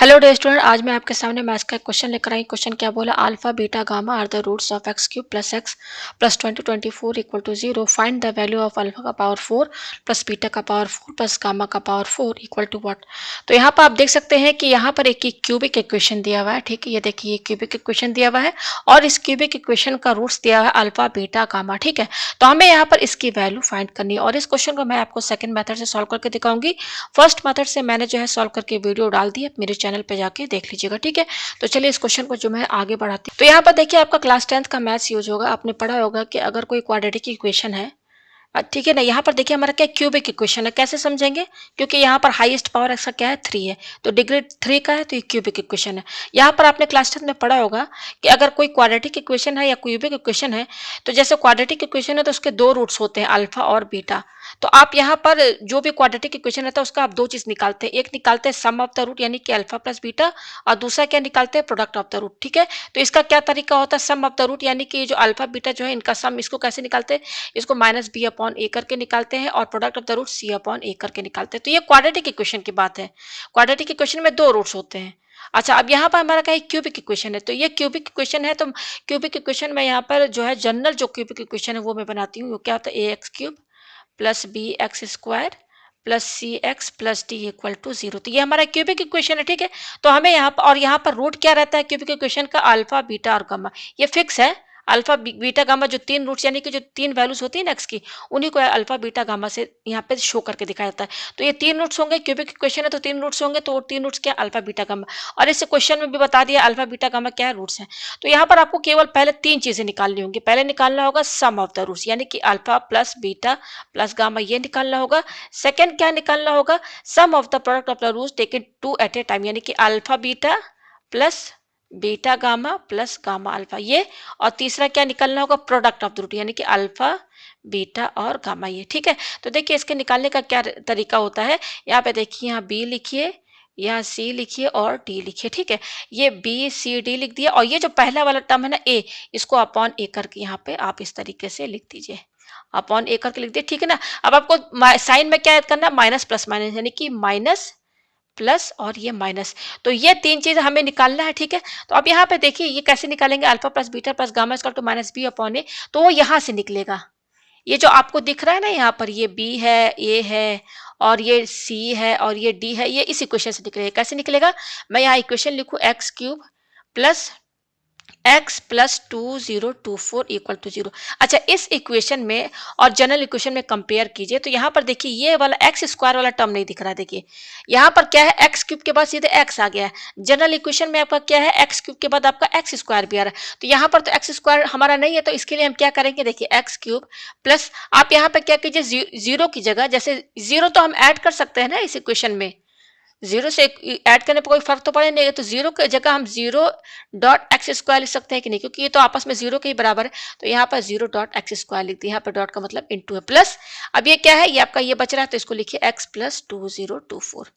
Hello dear student, आज मैं आपके सामने मैथ्स का एक क्वेश्चन लेकर आई। क्वेश्चन क्या बोला, alpha beta gamma are the roots of x cube plus x plus 2024 equal to 0। Find the value of alpha का पावर 4 प्लस बीटा का पावर 4 प्लस गामा का पावर 4 इक्वल टू व्हाट। तो यहाँ पर आप देख सकते हैं कि यहाँ पर एक क्यूबिक इक्वेशन दिया हुआ है। ठीक है, ये देखिए क्यूबिक इक्वेशन दिया हुआ है और इस क्यूबिक इक्वेशन का रूट्स दिया हुआ है अल्फा बीटा गामा। ठीक है, तो हमें यहाँ पर इसकी वैल्यू फाइंड करनी है और इस क्वेश्चन को मैं आपको सेकंड मेथड से सॉल्व करके दिखाऊंगी। फर्स्ट मेथड से मैंने जो है सॉल्व करके वीडियो डाल दी है, मेरे चैनल पे जाके देख लीजिएगा। ठीक है, तो चलिए इस क्वेश्चन को जो मैं आगे बढ़ाती हूँ। तो यहाँ पर देखिए आपका क्लास 10th का मैथ्स यूज होगा। आपने पढ़ा होगा कि अगर कोई क्वाड्रेटिक इक्वेशन है, ठीक है ना, यहाँ पर देखिए हमारा क्या क्यूबिक इक्वेशन है। कैसे समझेंगे, क्योंकि यहाँ पर हाईएस्ट पावर एक्स का क्या है 3 है, तो डिग्री 3 का है, तो ये क्यूबिक इक्वेशन है। यहाँ पर आपने क्लास 10 में पढ़ा होगा कि अगर कोई क्वाड्रेटिक इक्वेशन है या क्यूबिक इक्वेशन है, तो जैसे क्वाड्रेटिक इक्वेशन है तो उसके दो रूट्स होते हैं, अल्फा और बीटा। तो आप यहाँ पर जो भी क्वाड्रेटिक इक्वेशन रहता है उसका आप दो चीज निकालते हैं। एक निकालते हैं सम ऑफ द रूट यानी कि अल्फा प्लस बीटा, और दूसरा क्या निकालते हैं, प्रोडक्ट ऑफ द रूट। ठीक है, तो इसका क्या तरीका होता है, सम ऑफ द रूट यानी कि जो अल्फा बीटा जो है इनका सम, इसको कैसे निकालते हैं, इसको माइनस बी अपॉन ए करके निकालते हैं और product of the root C upon A करके निकालते हैं। तो ये क्वाड्रेटिक इक्वेशन की बात है। क्वाड्रेटिक इक्वेशन में दो रूट्स होते हैं। अच्छा, अब यहाँ पर हमारा क्या है, क्यूबिक इक्वेशन है। तो ये क्यूबिक इक्वेशन है, तो क्यूबिक इक्वेशन में यहाँ पर जो है जनरल जो क्यूबिक इक्वेशन है वो मैं बनाती हूँ। वो क्या होता है, A x cube plus B x square plus C x plus D equal to 0। तो ये हमारा क्यूबिक इक्वेशन है। ठीक है, तो हमें यहाँ पर, और यहाँ पर रूट क्या रहता है क्यूबिक इक्वेशन का, अल्फा बीटा और गामा। ये फिक्स है, अल्फा बीटा गामा जो तीन रूट्स यानी कि जो तीन वैल्यूज होती है ना एक्स की, उन्हीं को अल्फा बीटा गामा से यहाँ पे शो करके दिखाया जाता है। तो ये तीन रूट्स होंगे, क्यूबिक इक्वेशन है तो तीन रूट्स होंगे, तो तीन रूट्स क्या, अल्फा बीटा गामा। और इस क्वेश्चन में भी बता दिया अल्फा बीटा गामा क्या है, रूट्स है। तो यहाँ पर आपको केवल पहले तीन चीजें निकालनी होंगी। पहले निकालना होगा सम ऑफ द रूट्स यानी कि alpha plus beta plus gamma, ये निकालना होगा। सेकंड क्या निकालना होगा, sum of the product of the roots taken two at a time यानी कि alpha beta plus beta gamma plus gamma alpha, ये। और तीसरा क्या निकालना होगा, प्रोडक्ट ऑफ द रूट यानी कि अल्फा बीटा और गामा, ये। ठीक है, तो देखिए इसके निकालने का क्या तरीका होता है। यहाँ पे देखिए, यहाँ बी लिखिए, यहाँ सी लिखिए और डी लिखिए। ठीक है, ये बी सी डी लिख दिया और ये जो पहला वाला टर्म है ना ए, इसको अपॉन ए करके यहाँ पे आप इस तरीके से लिख दीजिए, अपॉन ए करके लिख दिए। ठीक है ना, अब आपको साइन में क्या ऐड करना है, माइनस प्लस माइनस यानी कि माइनस प्लस और ये माइनस। तो ये तीन चीज हमें निकालना है। ठीक है, तो अब यहाँ पे देखिए ये कैसे निकालेंगे, alpha plus beta plus gamma equal to minus B upon A, तो वो यहाँ से निकलेगा। ये जो आपको दिख रहा है ना, यहाँ पर ये बी है, ए है और ये सी है और ये डी है, ये इस इक्वेशन से निकलेगा। कैसे निकलेगा, मैं यहाँ इक्वेशन लिखूं, x cube plus x plus 2024 equal to 0। अच्छा, इस इक्वेशन में और जनरल इक्वेशन में कंपेयर कीजिए, तो यहाँ पर देखिए ये वाला एक्स स्क्वायर वाला टर्म नहीं दिख रहा है। देखिए यहाँ पर क्या है, एक्स क्यूब के बाद सीधे एक्स आ गया है। जनरल इक्वेशन में आपका क्या है, एक्स क्यूब के बाद आपका एक्स स्क्वायर भी आ रहा है। तो यहाँ पर तो एक्स स्क्वायर हमारा नहीं है, तो इसके लिए हम क्या करेंगे, देखिए एक्स क्यूब प्लस, आप यहाँ पे क्या कीजिए, जीरो की जगह, जैसे जीरो तो हम ऐड कर सकते हैं ना इस इक्वेशन में, जीरो से ऐड करने पर कोई फर्क तो पड़े नहीं, तो जीरो की जगह हम जीरो डॉट एक्स स्क्वायर लिख सकते हैं कि नहीं, क्योंकि ये तो आपस में जीरो के ही बराबर है। तो यहाँ पर जीरो डॉट एक्स स्क्वायर लिख दिया, यहाँ पर डॉट का मतलब इनटू है, प्लस अब ये क्या है, ये आपका ये बच रहा है, तो इसको लिखिए एक्स प्लस 2024।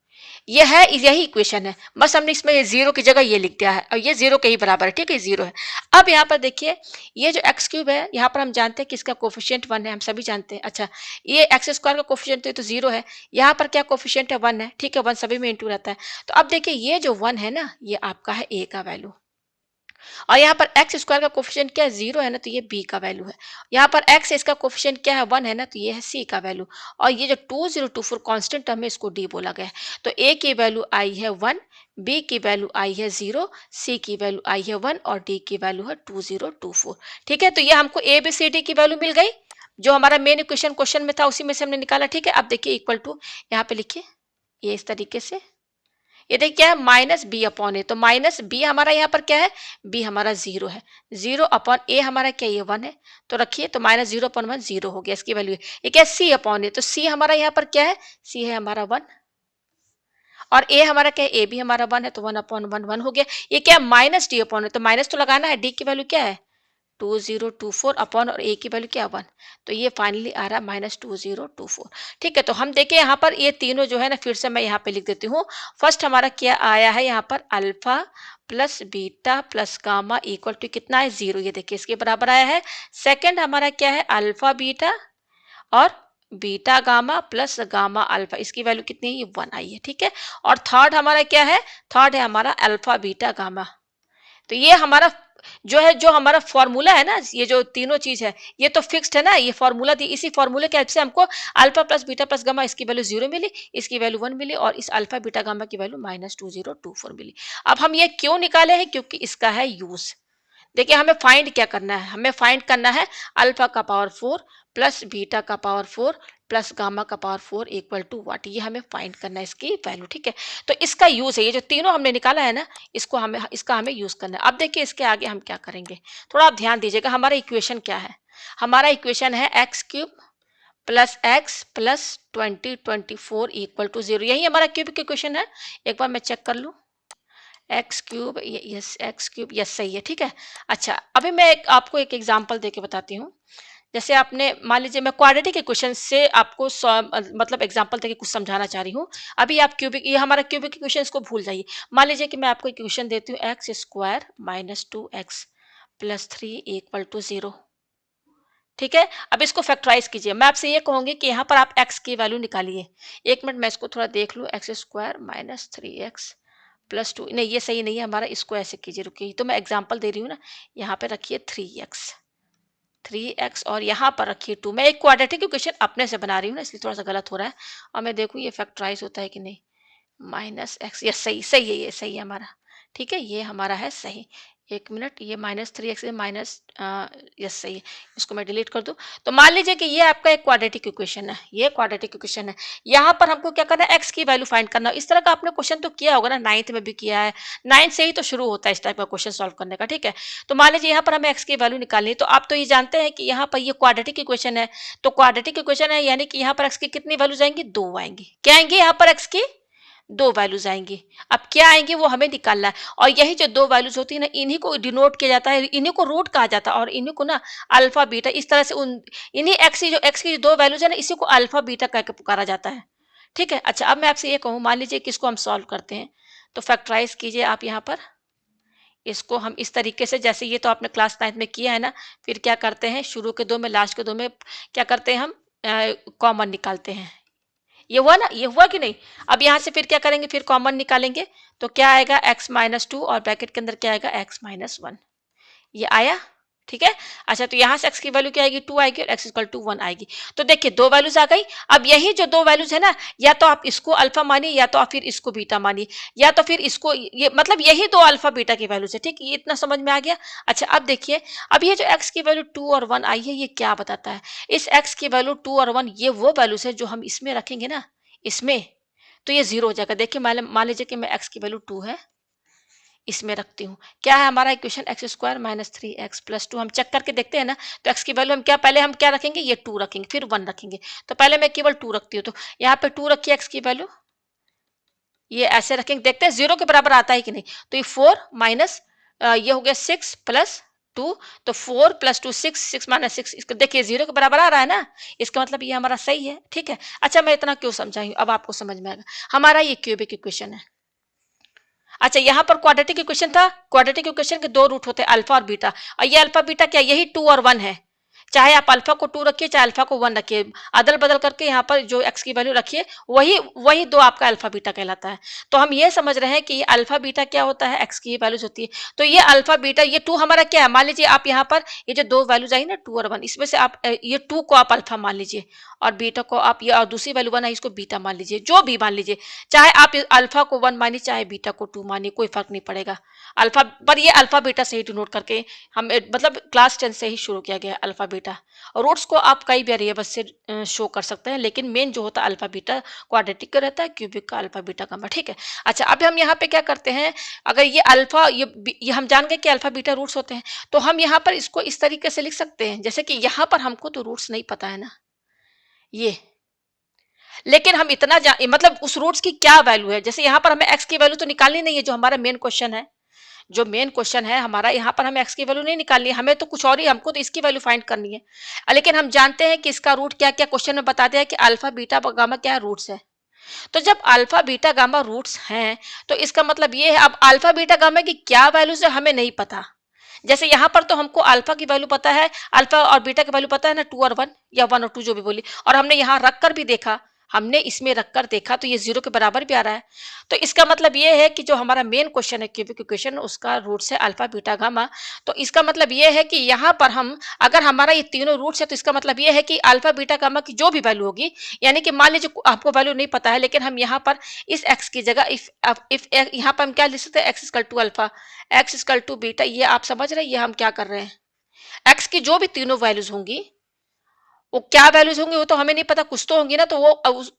ये है, यही इक्वेशन है, बस हमने इसमें ये जीरो की जगह ये लिख दिया है और ये जीरो के ही बराबर है। ठीक है, जीरो है। अब यहाँ पर देखिए ये जो एक्स क्यूब है, यहाँ पर हम जानते हैं कि इसका कोफिशिएंट 1 है, हम सभी जानते हैं। अच्छा, ये एक्स स्क्वायर का कोफिशिएंट तो जीरो है, यहाँ पर क्या कोफिशिएंट है, 1 है। ठीक है, 1 सभी में इंटू रहता है। तो अब देखिए ये जो 1 है ना, ये आपका है ए का वैल्यू, और यहाँ पर एक्स स्क्वायर का कोफिशिएंट क्या है, जीरो है ना, तो ये बी का वैल्यू है। यहाँ पर एक्स है, इसका कोफिशिएंट क्या है, 1 है ना, तो ये है सी का वैल्यू। और ये जो 2024 कांस्टेंट टर्म है, इसको डी बोला गया है। तो ए की वैल्यू आई है 1, बी की वैल्यू आई है 0, सी की वैल्यू आई है 1 और डी की वैल्यू है 2024। ठीक है, तो ये हमको ए बी सी डी की वैल्यू मिल गई, जो हमारा मेन इक्वेशन क्वेश्चन में था उसी में से हमने निकाला। ठीक है, अब देखिए इक्वल टू, यहाँ पे लिखिए ये इस तरीके से, ये देखिए क्या है, माइनस बी अपॉन ए। तो माइनस बी हमारा यहाँ पर क्या है, बी हमारा जीरो है, जीरो अपॉन ए हमारा क्या, ये 1 है। तो रखिए, तो माइनस जीरो अपॉन 1 जीरो हो गया, इसकी वैल्यू ये क्या है, सी अपॉन ए। तो सी हमारा यहाँ पर क्या है, सी है हमारा 1, और ए हमारा क्या है, ए भी हमारा 1 है, तो 1 अपॉन 1 1 हो गया। ये क्या है, माइनस डी अपॉन है, तो माइनस तो लगाना है, डी की वैल्यू क्या है 2024 अपॉन, और ए की वैल्यू क्या 1, तो ये फाइनली आ रहा है माइनस 2024। ठीक है, तो हम देखिए यहाँ पर ये तीनों जो है ना, फिर से मैं यहाँ पे लिख देती हूँ। फर्स्ट हमारा क्या आया है, यहाँ पर alpha plus beta plus gamma equal to कितना है, 0, ये देखिए इसके बराबर आया है। सेकंड हमारा क्या है, अल्फा बीटा और beta gamma plus gamma alpha, इसकी वैल्यू कितनी है, ये 1 आई है, ठीक है। और थर्ड हमारा क्या है, थर्ड है हमारा अल्फा बीटा गामा। तो ये हमारा जो है, जो हमारा फॉर्मूला है ना, ये जो तीनों चीज है ये तो फिक्स्ड है ना, ये फॉर्मूला थी, इसी फॉर्मूले के हेल्प से हमको alpha plus beta plus gamma, इसकी वैल्यू 0 मिली, इसकी वैल्यू 1 मिली, और इस अल्फा बीटा गामा की वैल्यू -2024 मिली। अब हम ये क्यों निकाले हैं, क्योंकि इसका है यूज। देखिए हमें फाइंड क्या करना है, हमें फाइंड करना है अल्फा का पावर 4 प्लस बीटा का पावर 4 प्लस गामा का पावर 4 इक्वल टू व्हाट, ये हमें फाइंड करना है इसकी वैल्यू, ठीक है। तो इसका यूज है, ये जो तीनों हमने निकाला है ना, इसका हमें यूज करना है। अब देखिए इसके आगे हम क्या करेंगे, थोड़ा आप ध्यान दीजिएगा। हमारा इक्वेशन क्या है, हमारा इक्वेशन है x cube plus x plus 2024 equal to 0, यही हमारा क्यूबिक इक्वेशन है। एक बार मैं चेक कर लूं, x cube, yes x cube, yes सही है, ठीक है। अच्छा अभी मैं आपको एक एग्जांपल देके बताती हूँ। जैसे आपने मान लीजिए, मैं क्वाड्रेटिक इक्वेशन से आपको मतलब एग्जांपल देके कुछ समझाना चाह रही हूँ। अभी आप क्यूबिक, ये हमारा क्यूबिक इक्वेशन, इसको भूल जाइए। मान लीजिए कि मैं आपको इक्वेशन देती हूँ x square minus 2x plus 3 equal to 0, ठीक है। अब इसको फैक्टराइज कीजिए। मैं आपसे ये कहूंगी कि यहाँ पर आप x की वैल्यू निकालिए। एक मिनट मैं इसको थोड़ा देख लूँ, x square minus 3x plus 2, नहीं ये सही नहीं है हमारा, इसको ऐसे कीजिए, रुकिए, तो मैं एग्जांपल दे रही हूँ ना। यहाँ पे रखिए 3x और यहाँ पर रखिए 2। मैं एक क्वाड्रेटिक इक्वेशन अपने से बना रही हूँ ना, इसलिए थोड़ा सा गलत हो रहा है। और मैं देखूँ ये फैक्टराइज होता है कि नहीं। माइनस एक्स, यस सही, सही है, ये सही है हमारा, ठीक है, ये हमारा है सही। एक मिनट, ये -3x माइनस, यस सही है, इसको मैं डिलीट कर दूं। तो मान लीजिए कि ये आपका एक क्वाड्रेटिक इक्वेशन है, ये क्वाड्रेटिक इक्वेशन है। यहाँ पर हमको क्या करना है, एक्स की वैल्यू फाइंड करना है। इस तरह का आपने क्वेश्चन तो किया होगा ना, 9th में भी किया है, 9th से ही तो शुरू होता है इस टाइप का क्वेश्चन सॉल्व करने का, ठीक है। तो मान लीजिए यहाँ पर हमें एक्स की वैल्यू निकालनी है, तो आप तो ये जानते हैं कि यहाँ पर ये क्वाड्रेटिक इक्वेशन है। तो क्वाड्रेटिक इक्वेशन है यानी कि यहाँ पर एक्स की कितनी वैल्यूज आएंगी, 2 आएंगी। क्या आएंगी यहाँ पर एक्स की, 2 वैल्यूज आएंगी। अब क्या आएंगी वो हमें निकालना है। और यही जो 2 वैल्यूज होती है ना, इन्हीं को डिनोट किया जाता है, इन्हीं को रूट कहा जाता है, और इन्हीं को ना अल्फा बीटा, इस तरह से उन इन्हीं एक्स की जो 2 वैल्यूज है ना, इसी को अल्फा बीटा कह के पुकारा जाता है, ठीक है। अच्छा अब मैं आपसे ये कहूँ, मान लीजिए किसको हम सॉल्व करते हैं, तो फैक्टराइज कीजिए आप यहाँ पर। इसको हम इस तरीके से, जैसे ये तो आपने क्लास 9th में किया है ना, फिर क्या करते हैं, शुरू के 2 में लास्ट के 2 में क्या करते हैं, हम कॉमन निकालते हैं। ये हुआ ना, ये हुआ कि नहीं। अब यहाँ से फिर क्या करेंगे, फिर कॉमन निकालेंगे, तो क्या आएगा x-2 और ब्रैकेट के अंदर क्या आएगा x-1, ये आया, ठीक है। अच्छा तो यहाँ से x की वैल्यू क्या आएगी, 2 आएगी, और x इक्वल टू 1 आएगी। तो देखिए 2 वैल्यूज आ गई। अब यही जो 2 वैल्यूज है ना, या तो आप इसको अल्फा मानिए, या तो आप फिर इसको बीटा मानिए, या तो फिर इसको, ये मतलब यही 2 अल्फा बीटा की वैल्यूज है, ठीक, ये इतना समझ में आ गया। अच्छा अब देखिए, अब ये जो x की वैल्यू 2 और 1 आई है, ये क्या बताता है, इस x की वैल्यू 2 और 1 ये वो वैल्यूज है जो हम इसमें रखेंगे ना, इसमें, तो ये 0 हो जाएगा। देखिए मान लीजिए कि मैं x की वैल्यू 2 है, इसमें रखती हूँ, क्या है हमारा equation, x square minus 3x plus 2। हम चेक करके देखते हैं ना, तो x की वैल्यू हम क्या, पहले हम क्या रखेंगे, ये 2 रखेंगे, फिर 1 रखेंगे। तो पहले मैं केवल 2 रखती हूँ, तो यहाँ पे 2 रखिए एक्स की वैल्यू, ये ऐसे रखेंगे, देखते हैं 0 के बराबर आता है कि नहीं। तो ये 4 माइनस, ये हो गया 6 प्लस 2, तो 4 प्लस 2 6, 6 माइनस 6, इसको देखिए 0 के बराबर आ रहा है ना, इसका मतलब ये हमारा सही है, ठीक है। अच्छा मैं इतना क्यों समझाई, अब आपको समझ में आएगा। हमारा ये क्यूबिक इक्वेशन है। अच्छा यहाँ पर क्वाड्रेटिक इक्वेशन था, क्वाड्रेटिक इक्वेशन के 2 रूट होते हैं, अल्फा और बीटा, और ये अल्फा बीटा क्या, यही 2 और 1 है। चाहे आप अल्फा को 2 रखिए, चाहे अल्फा को 1 रखिए, अदल बदल करके यहाँ पर जो x की वैल्यू रखिए, वही वही 2 आपका अल्फा बीटा कहलाता है। तो हम ये समझ रहे हैं कि ये अल्फा बीटा क्या होता है, x की वैल्यूज होती है। तो ये अल्फा बीटा, ये 2 हमारा क्या है, मान लीजिए आप यहाँ पर ये जो 2 वैल्यूज आई ना 2 और 1, इसमें से आप ये 2 को आप अल्फा मान लीजिए, और बीटा को आप, ये और दूसरी वैल्यू 1 है, इसको बीटा मान लीजिए, जो भी मान लीजिए, चाहे आप अल्फा को 1 मानिए, चाहे बीटा को 2 मानिए, कोई फर्क नहीं पड़ेगा। अल्फा पर ये अल्फा बीटा से ही डिनोट करके हम, मतलब क्लास 10 से ही शुरू किया गया अल्फा बीटा। रूट्स को आप कई वेरिएबल से शो कर सकते हैं, लेकिन मेन जो होता है अल्फा बीटा, क्वाड्रेटिक का रहता है, क्यूबिक का अल्फा बीटा गामा, ठीक है। अच्छा अब हम यहाँ पे क्या करते हैं, अगर ये अल्फा, ये हम जान गए कि अल्फा बीटा रूट्स होते हैं, तो हम यहाँ पर इसको इस तरीके से लिख सकते हैं, जैसे कि यहाँ पर हमको तो रूट्स नहीं पता है ना, ये, लेकिन हम इतना मतलब उस रूट्स की क्या वैल्यू है, जैसे यहाँ पर हमें एक्स की वैल्यू तो निकालनी नहीं है, जो हमारा मेन क्वेश्चन है, जो मेन क्वेश्चन है हमारा, यहाँ पर हमें एक्स की वैल्यू नहीं निकालनी है, हमें तो कुछ और ही, हमको तो इसकी वैल्यू फाइंड करनी है। लेकिन हम जानते हैं कि इसका रूट क्या क्या, क्वेश्चन में बताते हैं कि अल्फा बीटा गामा क्या है, रूट्स है। तो जब अल्फा बीटा गामा रूट्स हैं, तो इसका मतलब ये है, अब अल्फा बीटा गामा की क्या वैल्यूज है हमें नहीं पता। जैसे यहाँ पर तो हमको अल्फा की वैल्यू पता है, अल्फा और बीटा की वैल्यू पता है ना, 2 और 1 या 1 और 2 जो भी बोली, और हमने यहाँ रख कर भी देखा, हमने इसमें रखकर देखा तो ये 0 के बराबर भी आ रहा है। तो इसका मतलब ये है कि जो हमारा मेन क्वेश्चन है, क्यूबिक इक्वेशन, उसका रूट्स है अल्फा, बीटा, गामा। तो इसका मतलब ये है कि यहाँ पर हम, अगर हमारा ये तीनों रूट्स है, तो इसका मतलब ये है कि अल्फा, बीटा, गामा की जो भी वैल्यू होगी, यानी कि मान लीजिए आपको वैल्यू नहीं पता है, लेकिन हम यहाँ पर इस x की जगह इफ यहाँ पर हम क्या लिख सकते हैं, x equal to alpha, x equal to beta, ये आप समझ रहे हैं, ये हम क्या कर रहे हैं, x की जो भी तीनों वैल्यूज होंगी, वो क्या वैल्यूज होंगी वो तो हमें नहीं पता, कुछ तो होंगी ना, तो वो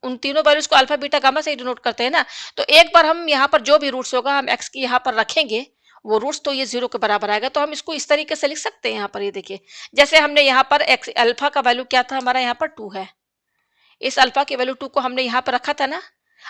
उन तीनों वैल्यूज को अल्फा, बीटा, गामा से ही डिनोट करते हैं ना। तो एक बार हम यहाँ पर जो भी रूट्स होगा, हम x की यहाँ पर रखेंगे, वो रूट्स तो ये 0 के बराबर आएगा, तो हम इसको इस तरीके से लिख सकते हैं। यहाँ पर ये देखिए, जैसे हमने यहाँ पर x अल्फा का वैल्यू क्या था, हमारा यहाँ पर 2 है, इस अल्फा की वैल्यू 2 को हमने यहाँ पर रखा था ना।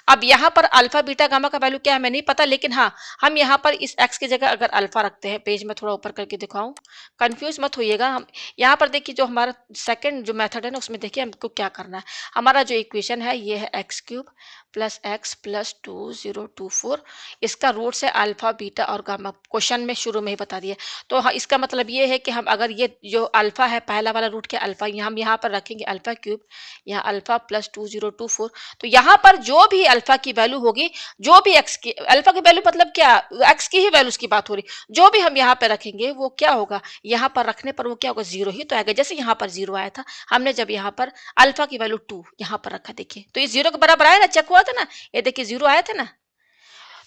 अब यहाँ पर अल्फा, बीटा, गामा का वैल्यू क्या है हमें नहीं पता, लेकिन हाँ, हम यहाँ पर इस x की जगह अगर अल्फा रखते हैं, पेज में थोड़ा ऊपर करके दिखाऊं, कंफ्यूज मत होइएगा। हम यहाँ पर देखिए, जो हमारा सेकंड जो मेथड है ना, उसमें देखिए हमको क्या करना है। हमारा जो इक्वेशन है ये है x cube plus x plus 2024, इसका रूट्स है अल्फा, बीटा और गामा, क्वेश्चन में शुरू में ही बता दिया। तो हाँ, इसका मतलब ये है कि हम अगर ये जो अल्फा है, पहला वाला रूट क्या अल्फा, हम यहाँ पर रखेंगे अल्फा क्यूब, यहाँ अल्फा प्लस 2024, तो यहाँ पर जो भी अल्फा की वैल्यू होगी, जो भी एक्स की अल्फा की वैल्यू, मतलब क्या, एक्स की ही वैल्यूज की बात हो रही, जो भी हम यहाँ पे रखेंगे वो क्या होगा, यहाँ पर रखने पर वो क्या होगा, 0 ही तो आएगा। जैसे यहाँ पर 0 आया था, हमने जब यहाँ पर अल्फा की वैल्यू 2 यहाँ पर रखा, देखिए तो ये 0 के बराबर आया ना, चेक हुआ था ना, ये देखिए 0 आया था ना।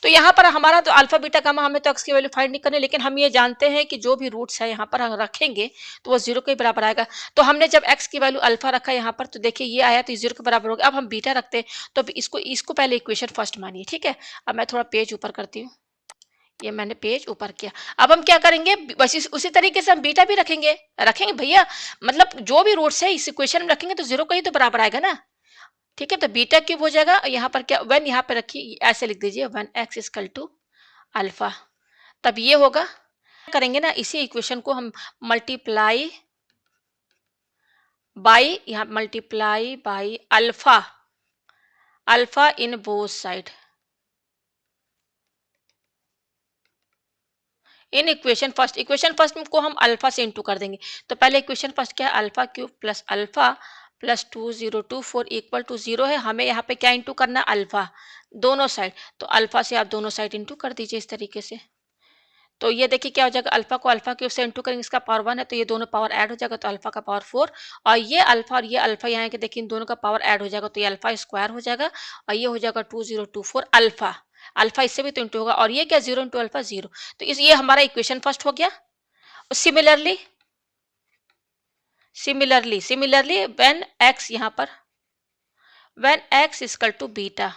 तो यहाँ पर हमारा तो अल्फा, बीटा, गामा, हमें तो एक्स की वैल्यू फाइंड नहीं करनी, लेकिन हम ये जानते हैं कि जो भी रूट्स है यहाँ पर हम रखेंगे तो वो 0 के बराबर आएगा। तो हमने जब एक्स की वैल्यू अल्फा रखा यहाँ पर, तो देखिए ये आया, तो 0 के बराबर हो गया। अब हम बीटा रखते हैं, तो इसको इसको पहले इक्वेशन फर्स्ट मानिए, ठीक है। अब मैं थोड़ा पेज ऊपर करती हूँ, ये मैंने पेज ऊपर किया। अब हम क्या करेंगे, बस उसी तरीके से हम बीटा भी रखेंगे, रखेंगे भैया, मतलब जो भी रूट्स है इस इक्वेशन में रखेंगे तो 0 का ही तो बराबर आएगा ना, ठीक है। तो बीटा क्यूब हो जाएगा, यहाँ पर क्या, वन यहाँ पे रखिए, ऐसे लिख दीजिए, 1x इक्वल टू अल्फा, तब ये होगा, करेंगे ना, इसी इक्वेशन को हम मल्टीप्लाई बाई, यहाँ multiply by alpha, alpha in both side, in equation first को हम अल्फा से इंटू कर देंगे। तो पहले इक्वेशन फर्स्ट क्या है, alpha cube plus alpha plus 2024 equal to 0 है, हमें यहाँ पे क्या इंटू करना है, अल्फा, दोनों साइड। तो अल्फा से आप दोनों साइड इंटू कर दीजिए इस तरीके से। तो ये देखिए क्या हो जाएगा, अल्फा को अल्फा क्यूब से इंटू करेंगे, इसका पावर 1 है, तो ये दोनों पावर ऐड हो जाएगा, तो अल्फा का पावर 4, और ये अल्फा यहाँ के देखिए, इन दोनों का पावर ऐड हो जाएगा, तो ये अल्फा स्क्वायर हो जाएगा, और ये हो जाएगा 2024 अल्फा, अल्फा इससे भी तो इंटू होगा, और ये क्या, 0 इंटू अल्फा 0। तो इस ये हमारा इक्वेशन फर्स्ट हो गया। सिमिलरली सिमिलरली व्हेन एक्स, यहाँ पर when x equal to beta,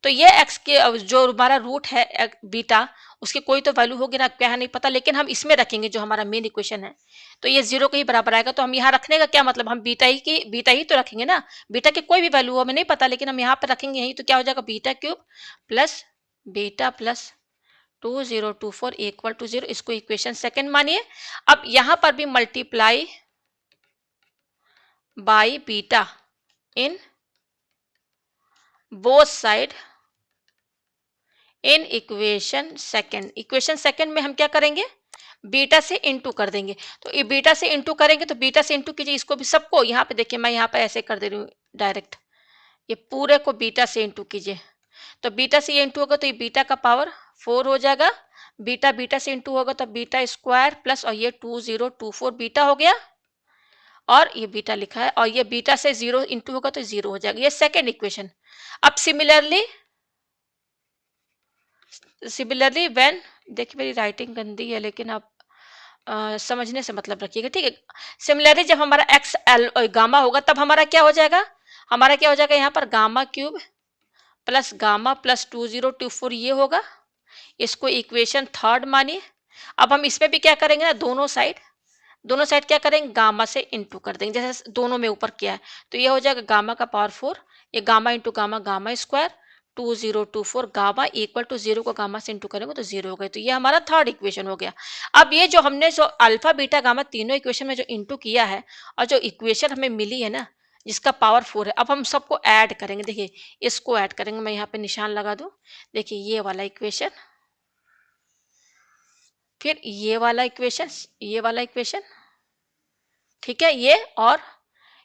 तो ये x के जो हमारा रूट है बीटा, उसकी कोई तो वैल्यू होगी ना, क्या है नहीं पता, लेकिन हम इसमें रखेंगे जो हमारा मेन इक्वेशन है, तो ये 0 के ही बराबर आएगा। तो हम यहाँ रखने का क्या मतलब, हम बीटा ही तो रखेंगे ना, बीटा की कोई भी वैल्यू हमें नहीं पता, लेकिन हम यहाँ पे रखेंगे यही, तो क्या हो जाएगा, बीटा प्लस 2024 इक्वल टू 0, इसको इक्वेशन सेकंड मानिए। अब यहाँ पर भी multiply by beta in both side in equation second में हम क्या करेंगे, बीटा से इंटू कर देंगे। तो ये बीटा से इंटू करेंगे, तो बीटा से इंटू कीजिए, इसको भी सबको, यहाँ पे देखिए मैं यहाँ पे ऐसे कर दे रही हूँ डायरेक्ट, ये पूरे को बीटा से इंटू कीजिए। तो बीटा से ये इंटू होगा, तो ये बीटा का पावर 4 हो जाएगा, बीटा से इंटू होगा, तो बीटा स्क्वायर प्लस, और ये 2024 बीटा हो गया, और ये बीटा लिखा है, और ये बीटा से 0 इंटू होगा तो 0 हो जाएगा, ये सेकेंड इक्वेशन। अब सिमिलरली व्हेन, देखिए मेरी राइटिंग गंदी है, लेकिन आप समझने से मतलब रखिएगा, ठीक है। सिमिलरली जब हमारा एक्स एल गामा होगा, तब हमारा क्या हो जाएगा, यहाँ पर गामा क्यूब प्लस 2024 ये होगा, इसको इक्वेशन थर्ड मानिए। अब हम इसमें भी क्या करेंगे ना, दोनों साइड क्या करेंगे, गामा से इंटू कर देंगे, जैसे दोनों में ऊपर किया है, तो ये हो जाएगा गामा का पावर 4, ये gamma into gamma, gamma square 2024 gamma equal to 0 को गामा से इंटू करेंगे तो 0 हो गए, तो ये हमारा थर्ड इक्वेशन हो गया। अब ये जो हमने जो अल्फा, बीटा, गामा तीनों इक्वेशन में जो इंटू किया है, और जो इक्वेशन हमें मिली है ना, जिसका पावर 4 है, अब हम सबको ऐड करेंगे, देखिए इसको ऐड करेंगे, मैं यहाँ पे निशान लगा दूं, देखिए ये वाला इक्वेशन फिर ये वाला इक्वेशन, ठीक है, ये, और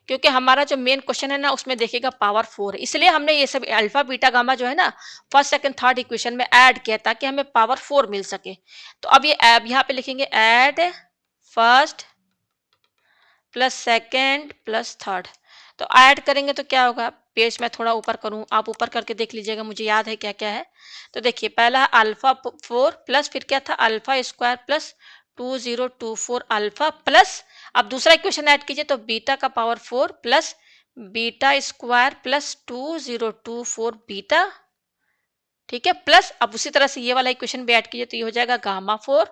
क्योंकि हमारा जो मेन क्वेश्चन है ना उसमें देखिएगा पावर 4 है, इसलिए हमने ये सब अल्फा बीटा गामा जो है ना फर्स्ट सेकंड थर्ड इक्वेशन में ऐड किया ताकि हमें पावर 4 मिल सके। तो अब ये अब यहाँ पे लिखेंगे add first plus second plus third. तो ऐड करेंगे तो क्या होगा, पेज मैं थोड़ा ऊपर करूं, आप ऊपर करके देख लीजिएगा, मुझे याद है क्या क्या है। तो देखिए पहला है अल्फा 4 प्लस फिर क्या था alpha square plus 2024 alpha plus, अब दूसरा इक्वेशन ऐड कीजिए तो बीटा का power 4 plus beta square plus 2024 beta, ठीक है, प्लस अब उसी तरह से ये वाला इक्वेशन भी ऐड कीजिए तो ये हो जाएगा gamma 4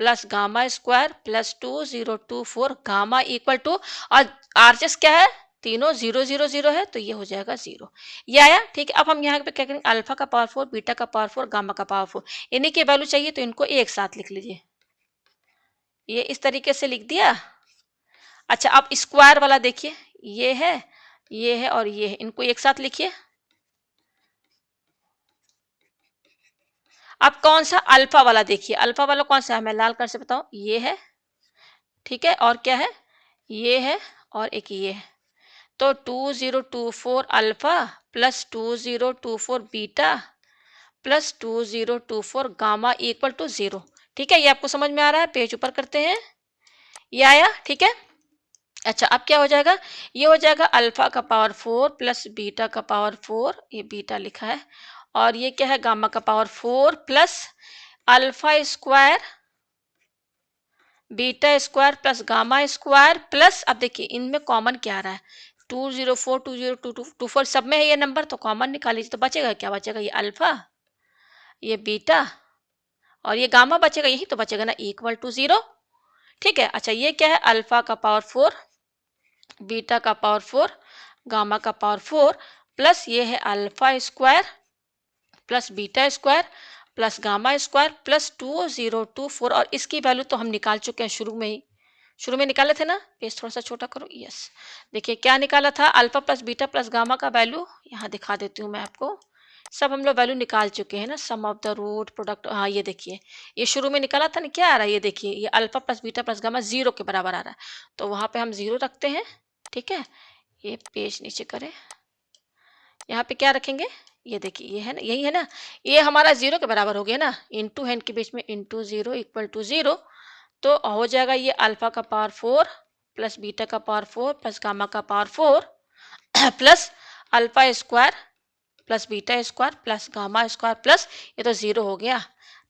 plus gamma square plus 2024 gamma equal to, और आरएचएस क्या है, तीनों 0 0 0 है तो ये हो जाएगा 0। ये आया, ठीक है। अब हम यहाँ पे क्या करेंगे, अल्फा का पावर 4 बीटा का पावर 4 गामा का पावर 4 इन्हीं की वैल्यू चाहिए तो इनको एक साथ लिख लीजिए, ये इस तरीके से लिख दिया। अच्छा अब स्क्वायर वाला देखिए, ये है और ये है, इनको एक साथ लिखिए। अब कौन सा अल्फा वाला देखिए, अल्फा वाला कौन सा है, मैं लाल कलर से बताऊं, ये है, ठीक है, और क्या है, ये है और एक ये है। तो 2024 alpha plus 2024 beta plus 2024 gamma equal to 0। ठीक है, ये आपको समझ में आ रहा है, पेज ऊपर करते हैं, ये आया, ठीक है। अच्छा अब क्या हो जाएगा, ये हो जाएगा अल्फा का पावर 4 प्लस बीटा का पावर 4, ये बीटा लिखा है, और ये क्या है गामा का power 4 plus alpha square beta square plus gamma square plus, अब देखिए इनमें कॉमन क्या आ रहा है, 204 202224 सब में है ये नंबर, तो कॉमन निकाल लीजिए तो बचेगा क्या, बचेगा ये अल्फा, ये बीटा और ये गामा बचेगा, यही तो बचेगा ना, इक्वल टू 0। ठीक है, अच्छा ये क्या है अल्फा का पावर 4 बीटा का पावर 4 गामा का पावर 4 प्लस ये है alpha square plus beta square plus gamma square plus 2024, और इसकी वैल्यू तो हम निकाल चुके हैं शुरू में निकाले थे ना, पेज थोड़ा सा छोटा करो, यस। देखिए क्या निकाला था, alpha plus beta plus gamma का वैल्यू यहाँ दिखा देती हूँ मैं आपको, सब हम लोग वैल्यू निकाल चुके हैं ना, सम ऑफ द रूट प्रोडक्ट, हाँ ये देखिए ये शुरू में निकाला था ना, क्या आ रहा है, ये देखिए ये alpha plus beta plus gamma 0 के बराबर आ रहा है, तो वहाँ पे हम 0 रखते हैं, ठीक है। ये पेज नीचे करें, यहाँ पे क्या रखेंगे, ये देखिए ये है ना, यही है ना, ये हमारा 0 के बराबर हो गया ना, इंटू है इनके बीच में, इंटू 0 इक्वल टू 0, तो हो जाएगा ये अल्फा का पावर 4 प्लस बीटा का पावर 4 प्लस गामा का power 4 plus alpha square plus beta square plus gamma square plus, ये तो 0 हो गया।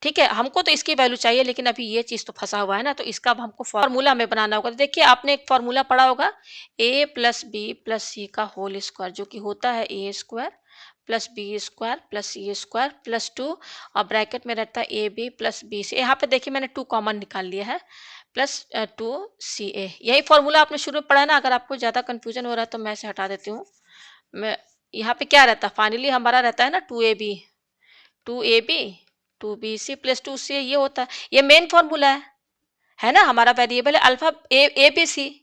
ठीक है, हमको तो इसकी वैल्यू चाहिए लेकिन अभी ये चीज तो फंसा हुआ है ना, तो इसका अब हमको फॉर्मूला हमें बनाना होगा। तो देखिए आपने एक फॉर्मूला पढ़ा होगा, a प्लस बी प्लस सी का होल स्क्वायर, जो कि होता है A square plus B square plus C square plus 2, और ब्रैकेट में रहता है A B plus B C, यहाँ पे देखिए मैंने 2 कॉमन निकाल लिया है, प्लस 2 सी ए, यही फॉर्मूला आपने शुरू में पढ़ा ना। अगर आपको ज़्यादा कन्फ्यूजन हो रहा है तो मैं इसे हटा देती हूँ। मैं यहाँ पे क्या रहता है, फाइनली हमारा रहता है ना 2ab 2bc प्लस 2ca, ये होता है, ये मेन फॉर्मूला है ना, हमारा वेरिएबल है अल्फा ए बी सी।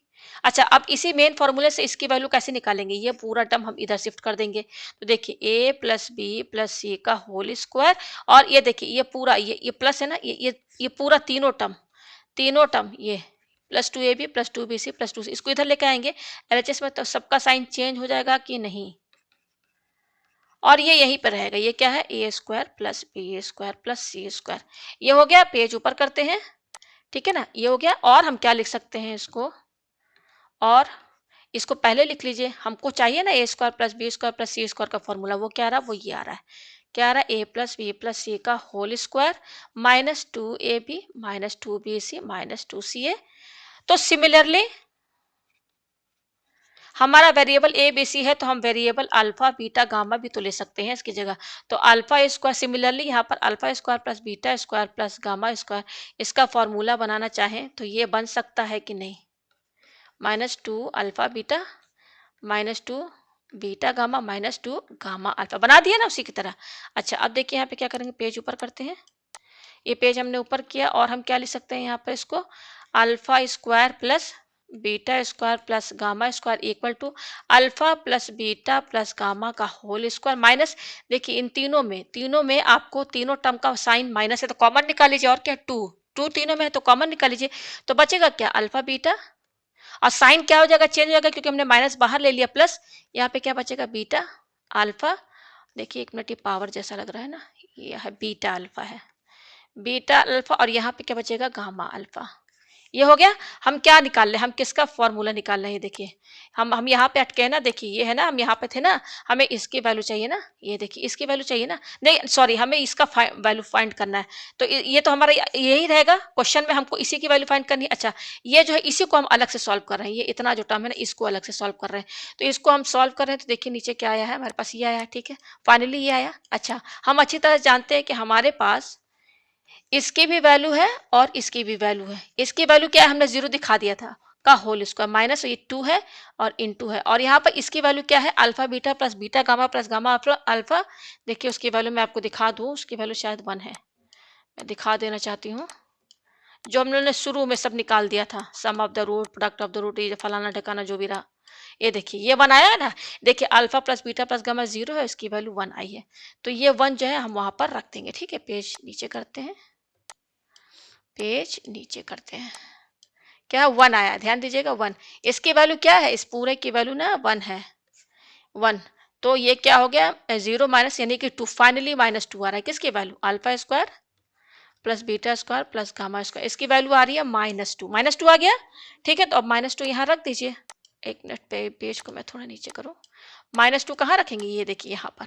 अच्छा अब इसी मेन फॉर्मूले से इसकी वैल्यू कैसे निकालेंगे, ये पूरा टर्म हम इधर शिफ्ट कर देंगे, तो देखिए a प्लस बी प्लस सी का होल स्क्वायर, और ये देखिए ये पूरा ये प्लस है ना, ये पूरा तीनों टर्म ये plus 2ab plus 2bc plus 2c, इसको इधर लेके आएंगे एलएचएस में, तो सबका साइन चेंज हो जाएगा कि नहीं, और ये यहीं पर रहेगा, ये क्या है A square plus B square plus C square, ये हो गया, पेज ऊपर करते हैं, ठीक है ना, ये हो गया। और हम क्या लिख सकते हैं इसको, और इसको पहले लिख लीजिए, हमको चाहिए ना A square plus B square plus C square का फॉर्मूला, वो क्या आ रहा है, वो ये आ रहा है, क्या आ रहा है, ए प्लस बी प्लस सी का whole square minus 2ab minus 2bc minus 2ca। तो सिमिलरली हमारा वेरिएबल ए बी सी है, तो हम वेरिएबल अल्फा बीटा गामा भी तो ले सकते हैं इसकी जगह, तो अल्फा स्क्वायर, सिमिलरली यहाँ पर alpha square plus beta square plus gamma square, इसका फॉर्मूला बनाना चाहें तो ये बन सकता है कि नहीं, -2 alpha beta -2 beta gamma -2 gamma alpha, बना दिया ना उसी की तरह। अच्छा अब देखिए यहाँ पे क्या करेंगे, पेज ऊपर करते हैं, ये पेज हमने ऊपर किया, और हम क्या लिख सकते हैं यहाँ पर इसको, alpha square plus beta square plus gamma square equal to alpha plus beta plus gamma का होल स्क्वायर माइनस, देखिए इन तीनों में आपको तीनों टर्म का साइन माइनस है तो कॉमन निकाल लीजिए, और क्या 2 2 तीनों में है तो कॉमन निकाल लीजिए। तो बचेगा क्या? अल्फा बीटा, और साइन क्या हो जाएगा? चेंज हो जाएगा क्योंकि हमने माइनस बाहर ले लिया, प्लस यहाँ पे क्या बचेगा? Beta alpha. देखिए 1 मिनट, ये पावर जैसा लग रहा है ना, ये है बीटा अल्फा है, बीटा अल्फा, और यहाँ पे क्या बचेगा? Gamma alpha. ये हो गया। हम क्या निकाल रहे हैं? हम किसका फॉर्मूला निकाल रहे हैं? देखिए हम यहाँ पे अटके हैं ना, देखिए ये है ना, हम यहाँ पे थे ना, हमें इसकी वैल्यू चाहिए ना, ये देखिए इसकी वैल्यू चाहिए ना, नहीं सॉरी, हमें इसका वैल्यू फाइंड करना है। तो ये तो हमारा यही रहेगा क्वेश्चन में, हमको इसी की वैल्यू फाइंड करनी है। अच्छा, ये जो है इसी को हम अलग से सॉल्व कर रहे हैं, ये इतना जो टर्म है ना, इसको अलग से सॉल्व कर रहे हैं। तो इसको हम सॉल्व कर रहे हैं, तो देखिए नीचे क्या आया है हमारे पास, ये आया है, ठीक है, फाइनली ये आया। अच्छा, हम अच्छी तरह जानते हैं कि हमारे पास इसकी भी वैल्यू है और इसकी भी वैल्यू है। इसकी वैल्यू क्या है? हमने जीरो दिखा दिया था, का होल स्क्वायर माइनस ये 2 है और इनटू है, और यहाँ पर इसकी वैल्यू क्या है? Alpha beta plus beta gamma plus gamma alpha. देखिए उसकी वैल्यू मैं आपको दिखा दूं, उसकी वैल्यू शायद 1 है, मैं दिखा देना चाहती हूँ। जो हम लोगों ने शुरू में सब निकाल दिया था, sum of the root, product of the root, ये फलाना ढकाना जो भी रहा, ये देखिए ये 1 आया है ना। देखिए alpha plus beta plus gamma 0 है, इसकी वैल्यू 1 आई है, तो ये 1 जो है हम वहां पर रख देंगे। ठीक है, पेज नीचे करते हैं, पेज नीचे करते हैं, क्या 1 आया, ध्यान दीजिएगा 1। इसकी वैल्यू क्या है? इस पूरे की वैल्यू ना 1 है, 1। तो ये क्या हो गया? 0 माइनस यानी कि 2, फाइनली माइनस 2 आ रहा है, किसकी value? Alpha square plus beta square plus gamma square, इसकी वैल्यू आ रही है -2, -2 आ गया। ठीक है, तो अब -2 यहाँ रख दीजिए। एक मिनट, पे पेज को मैं थोड़ा नीचे करूँ। -2 कहाँ रखेंगे? ये देखिए यहाँ पर,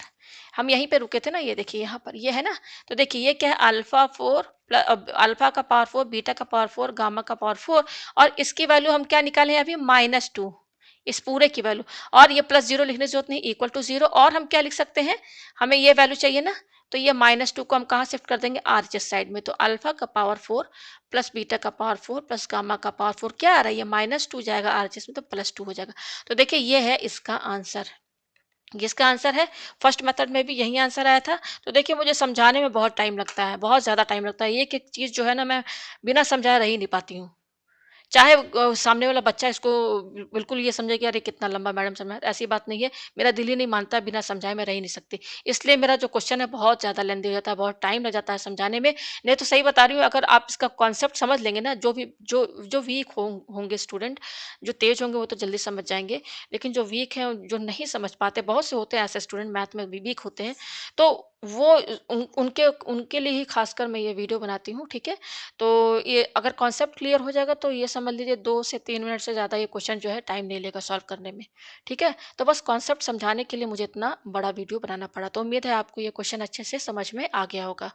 हम यहीं पे रुके थे ना, ये देखिए यहाँ पर, ये है ना। तो देखिए ये क्या है? अल्फा 4 अल्फा का पावर 4, बीटा का पावर 4, गामा का पावर 4, और इसकी वैल्यू हम क्या निकाले हैं अभी? -2, इस पूरे की वैल्यू। और ये प्लस 0 लिखने की जरूरत नहीं, इक्वल टू 0। और हम क्या लिख सकते हैं? हमें ये वैल्यू चाहिए ना, तो ये -2 को हम कहाँ शिफ्ट कर देंगे? आरएचएस साइड में। तो अल्फा का पावर 4 प्लस बीटा का पावर 4 प्लस गामा का पावर 4 क्या आ रहा है? ये -2 जाएगा आरएचएस में, तो +2 हो जाएगा। तो देखिए ये है इसका आंसर, जिसका आंसर है। फर्स्ट मेथड में भी यही आंसर आया था। तो देखिए मुझे समझाने में बहुत टाइम लगता है, बहुत ज़्यादा टाइम लगता है, एक एक चीज़ जो है ना, मैं बिना समझाए रह ही नहीं पाती हूँ। चाहे सामने वाला बच्चा इसको बिल्कुल ये समझे कि अरे कितना लंबा मैडम समझाया, ऐसी बात नहीं है। मेरा दिल ही नहीं मानता, बिना समझाए मैं रह ही नहीं सकती। इसलिए मेरा जो क्वेश्चन है बहुत ज़्यादा लेंदी हो जाता है, बहुत टाइम लग जाता है समझाने में। नहीं तो सही बता रही हूँ, अगर आप इसका कॉन्सेप्ट समझ लेंगे ना, जो वीक होंगे स्टूडेंट, जो तेज़ होंगे वो तो जल्दी समझ जाएँगे। लेकिन जो वीक हैं, जो नहीं समझ पाते, बहुत से होते हैं ऐसे स्टूडेंट मैथ में भी वीक होते हैं, तो वो उनके उनके लिए ही खासकर मैं ये वीडियो बनाती हूँ, ठीक है? तो ये अगर कॉन्सेप्ट क्लियर हो जाएगा तो ये समझ लीजिए 2 से 3 मिनट से ज़्यादा ये क्वेश्चन जो है टाइम नहीं लेगा सॉल्व करने में, ठीक है? तो बस कॉन्सेप्ट समझाने के लिए मुझे इतना बड़ा वीडियो बनाना पड़ा। तो उम्मीद है आपको ये क्वेश्चन अच्छे से समझ में आ गया होगा।